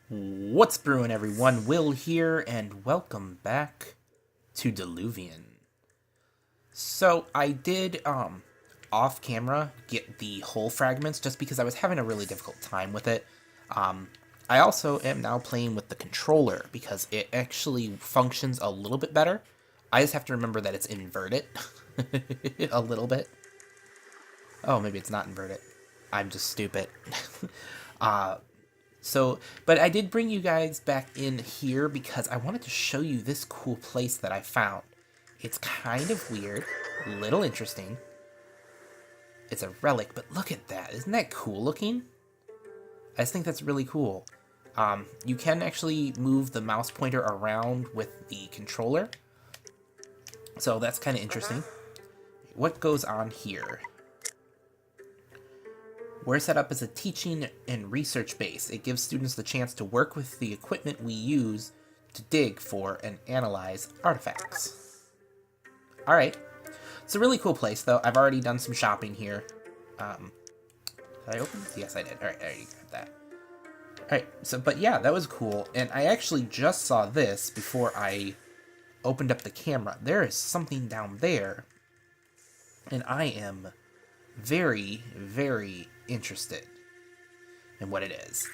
What's brewing, everyone? Will here, and welcome back to Diluvion. So, I did, off camera get the whole fragments just because I was having a really difficult time with it. I also am now playing with the controller because it actually functions a little bit better. I just have to remember that it's inverted a little bit. Oh, maybe it's not inverted. I'm just stupid. But I did bring you guys back in here because I wanted to show you this cool place that I found. It's kind of weird, a little interesting. It's a relic, but look at that. Isn't that cool looking? I just think that's really cool. You can actually move the mouse pointer around with the controller. So that's kind of interesting. What goes on here? We're set up as a teaching and research base. It gives students the chance to work with the equipment we use to dig for and analyze artifacts. Alright. It's a really cool place, though. I've already done some shopping here. Did I open this? Yes, I did. Alright, I already grabbed that. Alright, but yeah, that was cool. And I actually just saw this before I opened up the camera. There is something down there. And I am very, very interested in what it is.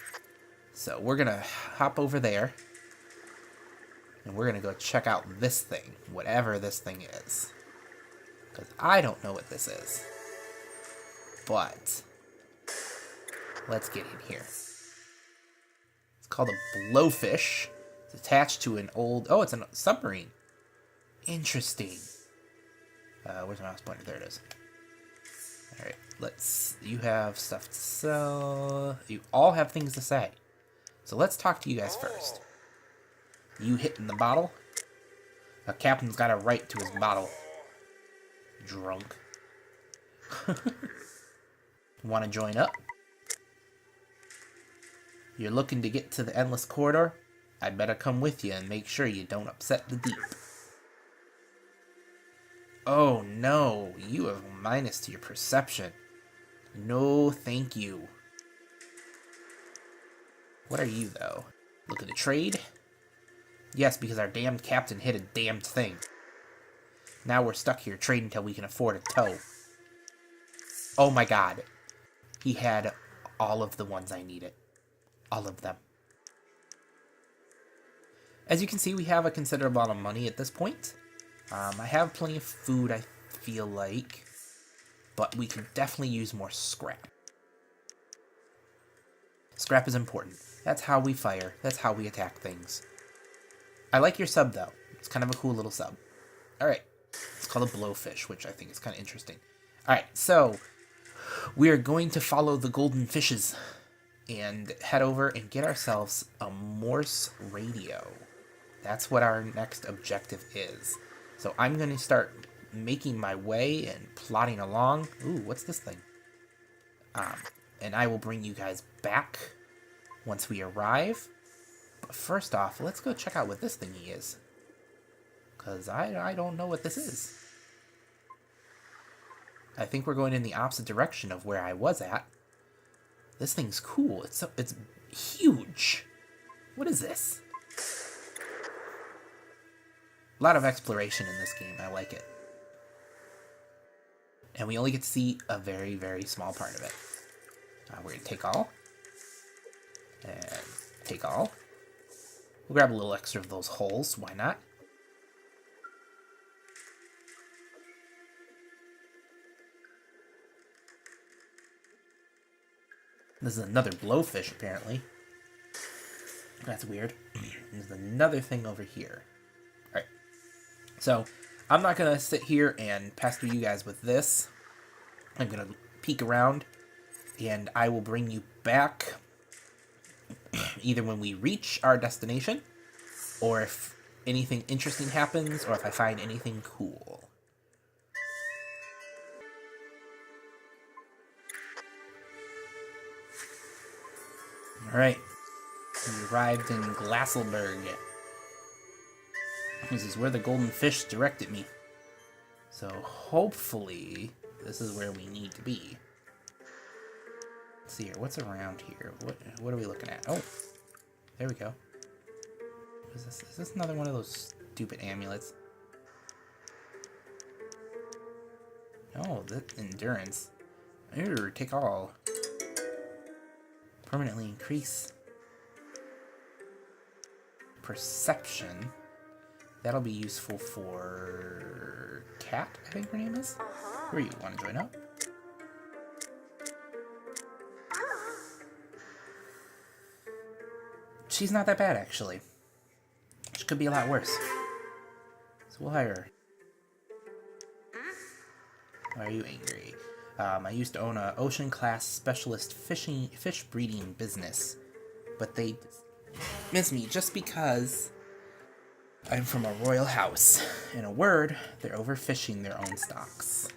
So we're gonna hop over there and we're gonna go check out this thing, whatever this thing is, because I don't know what this is, but let's get in here. It's called a blowfish. It's attached to an old, it's a submarine. Interesting. Where's my mouse pointer? There it is. Alright, you have stuff to sell. You all have things to say. So let's talk to you guys first. You hitting the bottle? A captain's got a right to his bottle. Drunk. Want to join up? You're looking to get to the endless corridor? I better come with you and make sure you don't upset the deep. Oh no, you have a minus to your perception. No, thank you. What are you, though? Looking to trade? Yes, because our damned captain hit a damned thing. Now we're stuck here trading until we can afford a tow. Oh my god. He had all of the ones I needed. All of them. As you can see, we have a considerable amount of money at this point. I have plenty of food, I feel like, but we could definitely use more scrap. Scrap is important. That's how we fire. That's how we attack things. I like your sub, though. It's kind of a cool little sub. Alright. It's called a blowfish, which I think is kind of interesting. Alright, so we are going to follow the golden fishes and head over and get ourselves a Morse radio. That's what our next objective is. So I'm going to start making my way and plodding along. Ooh, what's this thing? And I will bring you guys back once we arrive. But first off, let's go check out what this thingy is. Because I don't know what this is. I think we're going in the opposite direction of where I was at. This thing's cool. It's huge. What is this? A lot of exploration in this game. I like it. And we only get to see a very, very small part of it. We're going to take all. And take all. We'll grab a little extra of those holes. Why not? This is another blowfish, apparently. That's weird. There's another thing over here. Alright. So, I'm not going to sit here and pester you guys with this. I'm going to peek around, and I will bring you back either when we reach our destination, or if anything interesting happens, or if I find anything cool. Alright. We arrived in Glasselberg. This is where the golden fish directed me. So hopefully this is where we need to be. Let's see here. What's around here? What are we looking at? Oh, There we go. What is this? Is this another one of those stupid amulets? Oh, the endurance. Ooh, take all. Permanently increase perception. That'll be useful for Cat, I think her name is. Who are you? Want to join up? She's not that bad, actually. She could be a lot worse. So we'll hire her. Why are you angry? I used to own an ocean-class specialist fish breeding business, but they dismissed me just because I'm from a royal house. In a word, they're overfishing their own stocks.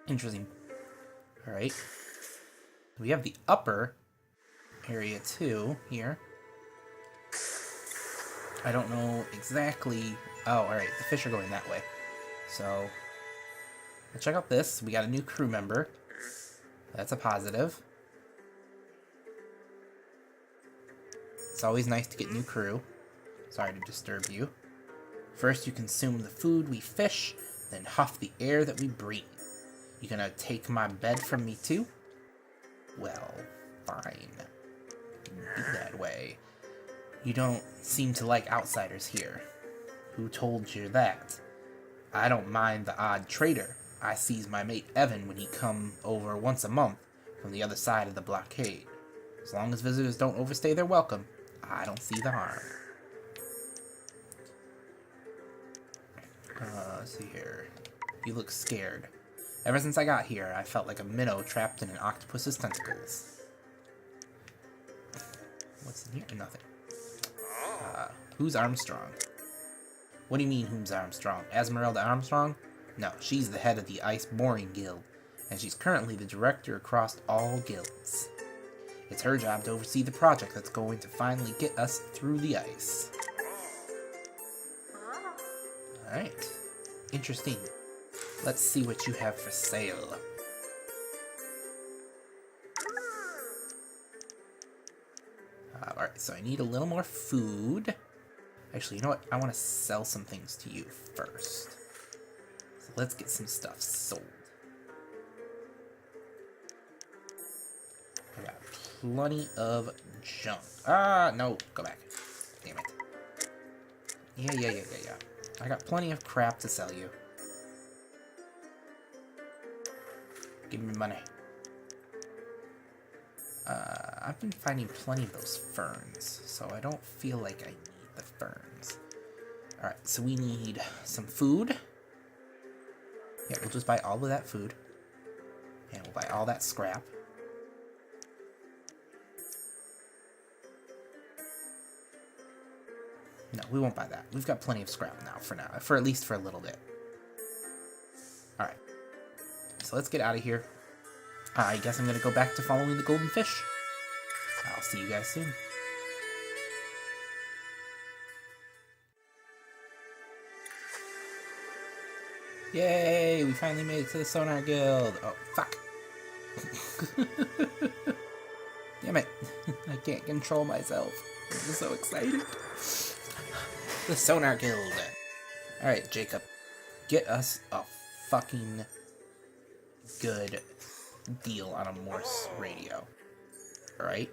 Interesting. Alright. We have the upper area too here. I don't know exactly. Oh, alright. The fish are going that way. So, let's check out this. We got a new crew member. That's a positive. It's always nice to get new crew. Sorry to disturb you. First, you consume the food we fish, then huff the air that we breathe. You gonna take my bed from me too? Well, fine. Be that way. You don't seem to like outsiders here. Who told you that? I don't mind the odd trader. I sees my mate Evan when he come over once a month from the other side of the blockade. As long as visitors don't overstay their welcome, I don't see the harm. Let's see here. You look scared. Ever since I got here, I felt like a minnow trapped in an octopus's tentacles. What's in here? Nothing. Who's Armstrong? What do you mean, who's Armstrong? Esmeralda Armstrong? No, she's the head of the Ice Boring Guild, and she's currently the director across all guilds. It's her job to oversee the project that's going to finally get us through the ice. Alright. Interesting. Let's see what you have for sale. Alright, so I need a little more food. Actually, you know what? I want to sell some things to you first. So let's get some stuff sold. I got plenty of junk. No. Go back. Damn it. Yeah. I got plenty of crap to sell you. Give me money. I've been finding plenty of those ferns, so I don't feel like I need the ferns. Alright, so we need some food. Yeah, we'll just buy all of that food. And we'll buy all that scrap. No, we won't buy that. We've got plenty of scrap now, for at least for a little bit. Alright. So let's get out of here. I guess I'm going to go back to following the golden fish. I'll see you guys soon. Yay! We finally made it to the Sonar Guild. Oh, fuck. Damn it. I can't control myself. I'm just so excited. The Sonar Guild. Alright, Jacob. Get us a fucking good deal on a Morse radio. Alright?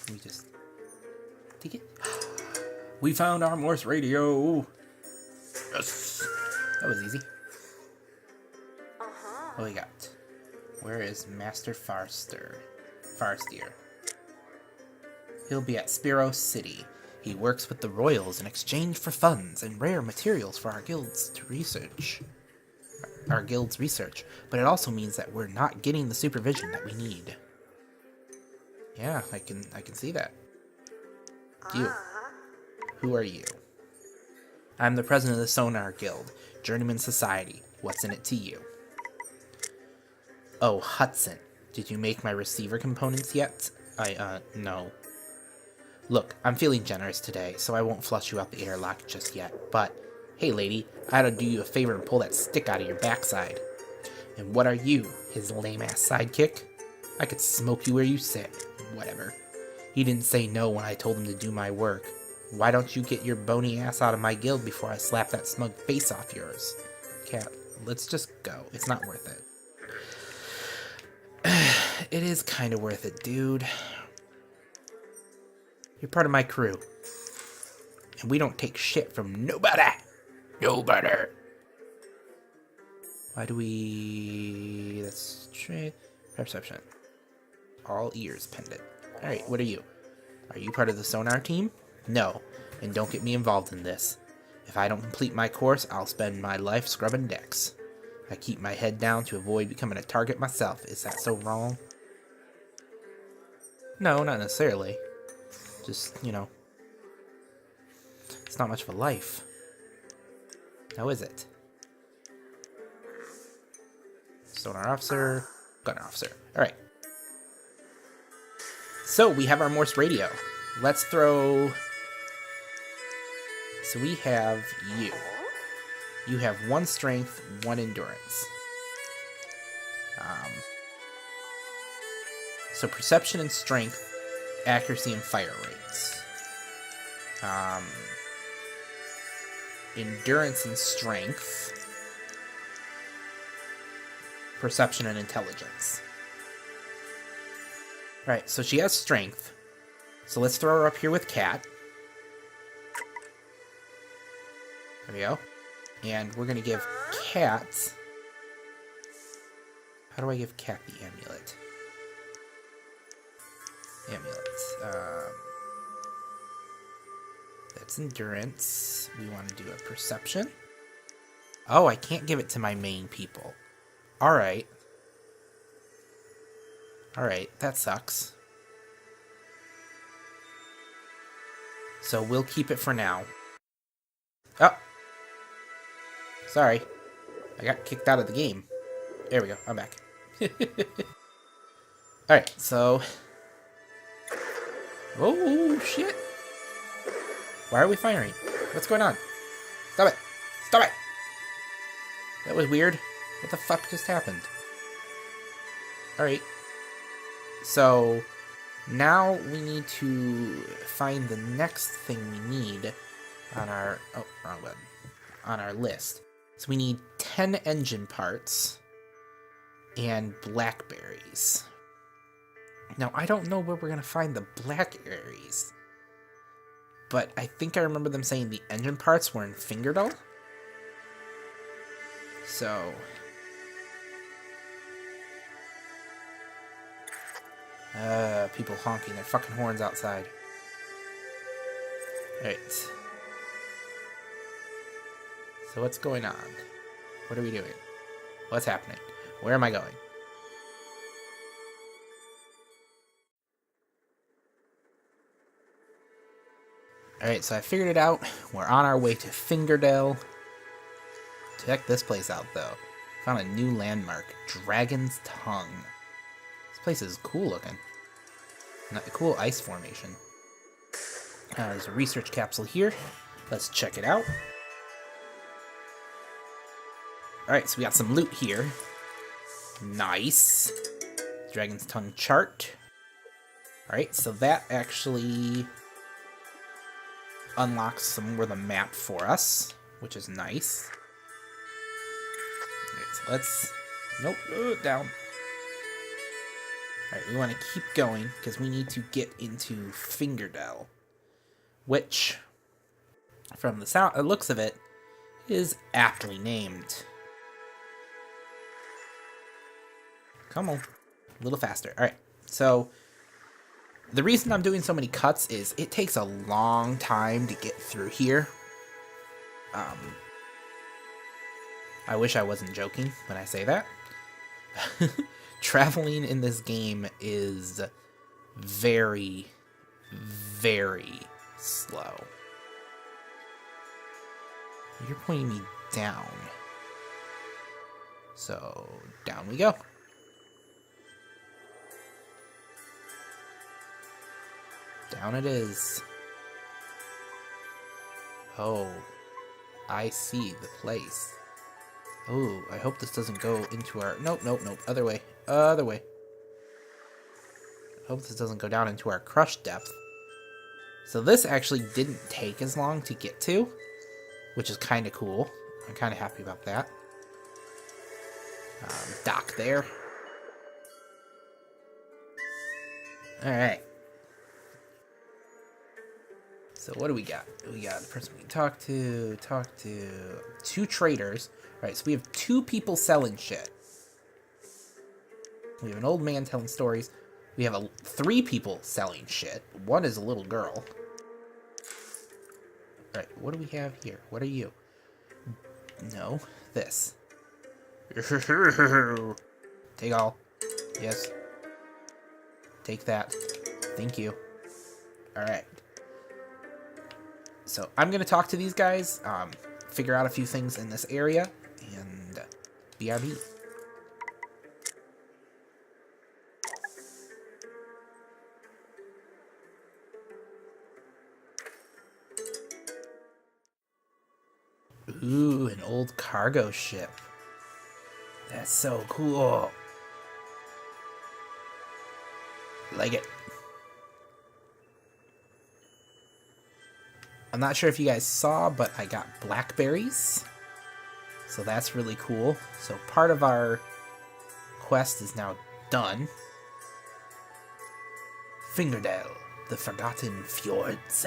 Let me just take it. We found our Morse radio. Yes. That was easy. What do we got? Where is Master Farsteer? He'll be at Spiro City. He works with the royals in exchange for funds and rare materials for our guild's research. But it also means that we're not getting the supervision that we need. Yeah, I can see that. You. Who are you? I'm the president of the Sonar Guild, Journeyman Society. What's in it to you? Oh, Hudson. Did you make my receiver components yet? No. Look, I'm feeling generous today, so I won't flush you out the airlock just yet, but, hey lady, I had to do you a favor and pull that stick out of your backside. And what are you, his lame-ass sidekick? I could smoke you where you sit. Whatever. He didn't say no when I told him to do my work. Why don't you get your bony ass out of my guild before I slap that smug face off yours? Cat, let's just go. It's not worth it. It is kind of worth it, dude. You're part of my crew. And we don't take shit from nobody. Nobody. Why do we... That's straight. Perception. All ears pendant. Alright, what are you? Are you part of the sonar team? No. And don't get me involved in this. If I don't complete my course, I'll spend my life scrubbing decks. I keep my head down to avoid becoming a target myself. Is that so wrong? No, not necessarily. Just, you know. It's not much of a life. How is it? Sonar officer, gunner officer. Alright. So, we have our Morse radio. Let's throw... So we have you. You have 1 strength, 1 endurance. So perception and strength, accuracy and fire rates. Endurance and strength, perception and intelligence. Alright, so she has strength. So let's throw her up here with Cat. There we go. And we're gonna give Cat... How do I give Cat the amulet? That's endurance. We want to do a perception. Oh, I can't give it to my main people. Alright. Alright, that sucks. So we'll keep it for now. Oh! Sorry. I got kicked out of the game. There we go, I'm back. Alright, so... Oh, shit! Why are we firing? What's going on? Stop it! Stop it! That was weird. What the fuck just happened? Alright. So, now we need to find the next thing we need on our... Oh, wrong button. On our list. So we need 10 engine parts and blackberries. Now, I don't know where we're going to find the blackberries, but I think I remember them saying the engine parts were in Fingerdale. So... people honking their fucking horns outside. Alright. So what's going on? What are we doing? What's happening? Where am I going? Alright, so I figured it out. We're on our way to Fingerdale. Check this place out, though. Found a new landmark. Dragon's Tongue. This place is cool looking. A cool ice formation. There's a research capsule here. Let's check it out. Alright, so we got some loot here. Nice. Dragon's Tongue chart. Alright, so that actually unlocks some more of the map for us, which is nice. Alright, so let's... Nope, down. Alright, we want to keep going, because we need to get into Fingerdale, which, from the looks of it, is aptly named. Come on. A little faster. Alright, so the reason I'm doing so many cuts is it takes a long time to get through here. I wish I wasn't joking when I say that. Traveling in this game is very, very slow. You're pointing me down. So, down we go. Down it is. Oh, I see the place. Oh, I hope this doesn't go into our... Nope, nope, nope. Other way. Other way. I hope this doesn't go down into our crush depth. So this actually didn't take as long to get to, which is kind of cool. I'm kind of happy about that. Dock there. Alright. So what do we got? We got the person we can talk to, two traders. Alright, so we have 2 people selling shit. We have an old man telling stories. We have 3 people selling shit. 1 is a little girl. Alright, what do we have here? What are you? No, this. Take all. Yes. Take that. Thank you. Alright. So I'm going to talk to these guys, figure out a few things in this area, and BRB. Ooh, an old cargo ship. That's so cool. Like it. I'm not sure if you guys saw, but I got Blackberries. So that's really cool. So part of our quest is now done. Fingerdale, the Forgotten Fjords.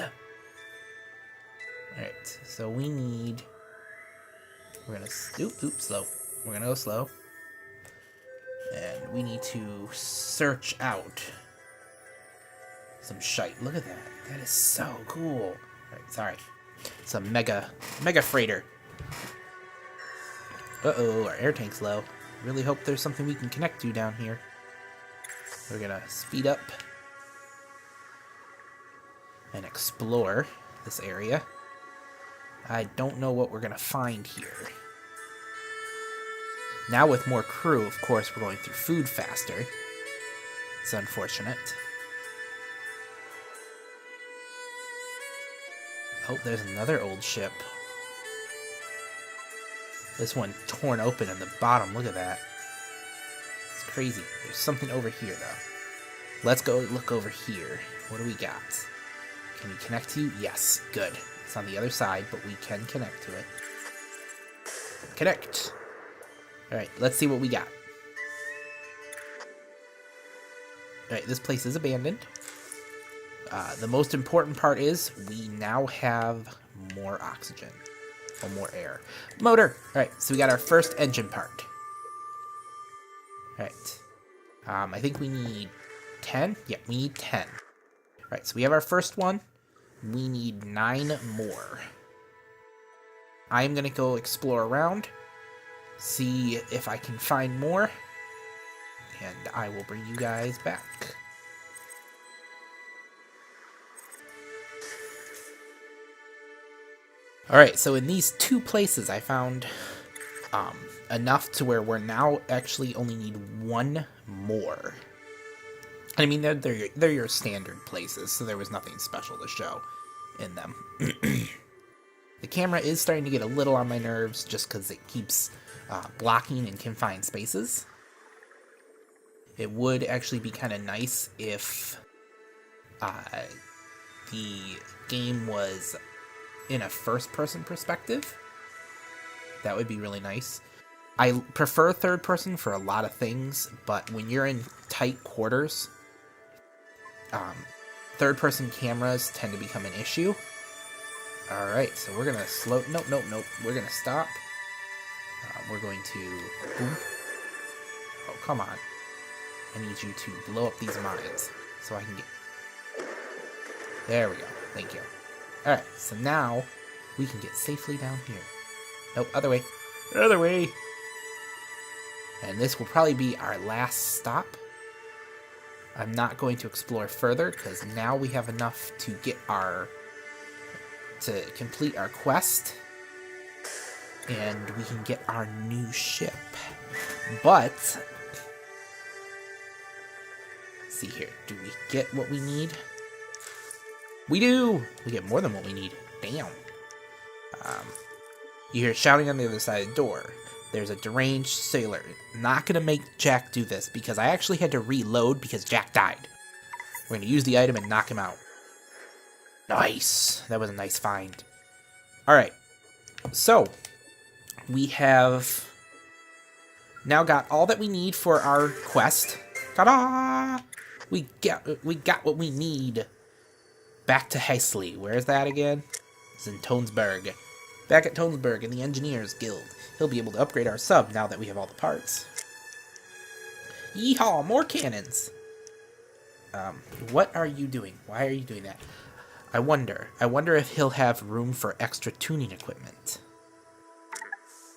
Alright, so we need... We're gonna... slow. We're gonna go slow. And we need to search out some shite. Look at that. That is so cool. Alright, sorry. It's a mega freighter. Uh-oh, our air tank's low. Really hope there's something we can connect to down here. We're gonna speed up and explore this area. I don't know what we're gonna find here. Now with more crew, of course, we're going through food faster. It's unfortunate. Oh, there's another old ship. This one torn open in the bottom. Look at that. It's crazy. There's something over here, though. Let's go look over here. What do we got? Can we connect to you? Yes. Good. It's on the other side, but we can connect to it. Connect! Alright, let's see what we got. Alright, this place is abandoned. The most important part is we now have more oxygen. Or more air. Motor! Alright, so we got our first engine part. Alright. I think we need 10? Yeah, we need 10. Alright, so we have our first one. We need 9 more. I'm gonna go explore around. See if I can find more. And I will bring you guys back. Alright, so in these 2 places I found enough to where we're now actually only need 1 more. I mean, they're your standard places, so there was nothing special to show in them. The camera is starting to get a little on my nerves just because it keeps blocking in confined spaces. It would actually be kind of nice if the game was in a first-person perspective. That would be really nice. I prefer third-person for a lot of things, but when you're in tight quarters, third-person cameras tend to become an issue. Alright, so we're gonna slow... Nope. We're gonna stop. We're going to... Boom. Oh, come on. I need you to blow up these mines so I can get... There we go. Thank you. Alright, so now we can get safely down here. Nope, other way. Other way! And this will probably be our last stop. I'm not going to explore further because now we have enough to get to complete our quest. And we can get our new ship. But... let's see here. Do we get what we need? We do! We get more than what we need. Damn. You hear shouting on the other side of the door. There's a deranged sailor. Not gonna make Jack do this because I actually had to reload because Jack died. We're gonna use the item and knock him out. Nice! That was a nice find. Alright. So, we have now got all that we need for our quest. Ta-da! We got what we need. Back to Heisley. Where is that again? It's in Tonesburg. Back at Tonesburg in the Engineers Guild. He'll be able to upgrade our sub now that we have all the parts. Yeehaw! More cannons! What are you doing? Why are you doing that? I wonder if he'll have room for extra tuning equipment.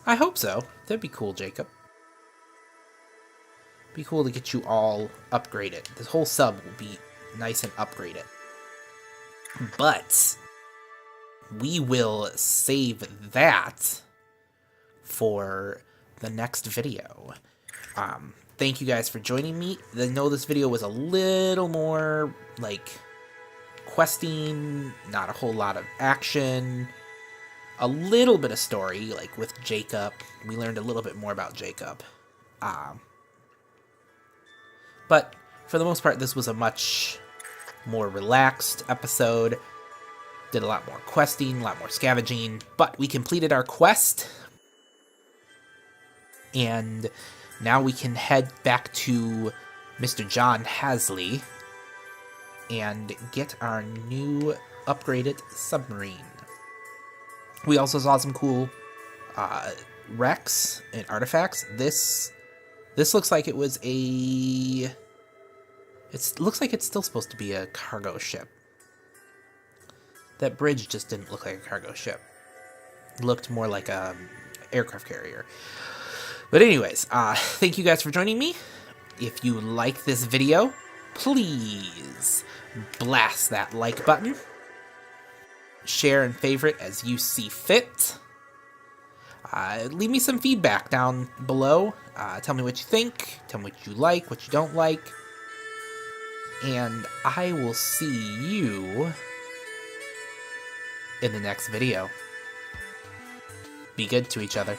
I hope so. That'd be cool, Jacob. Be cool to get you all upgraded. This whole sub will be nice and upgraded. But we will save that for the next video. Thank you guys for joining me. I know this video was a little more like questing, not a whole lot of action, a little bit of story, like with Jacob. We learned a little bit more about Jacob. But for the most part, this was a much more relaxed episode. Did a lot more questing, a lot more scavenging, but we completed our quest. And now we can head back to Mr. John Hasley and get our new upgraded submarine. We also saw some cool wrecks and artifacts. This looks like it was a... It looks like it's still supposed to be a cargo ship. That bridge just didn't look like a cargo ship. It looked more like a aircraft carrier. But anyways, thank you guys for joining me. If you like this video, please blast that like button. Share and favorite as you see fit. Leave me some feedback down below. Tell me what you think. Tell me what you like, what you don't like. And I will see you in the next video. Be good to each other.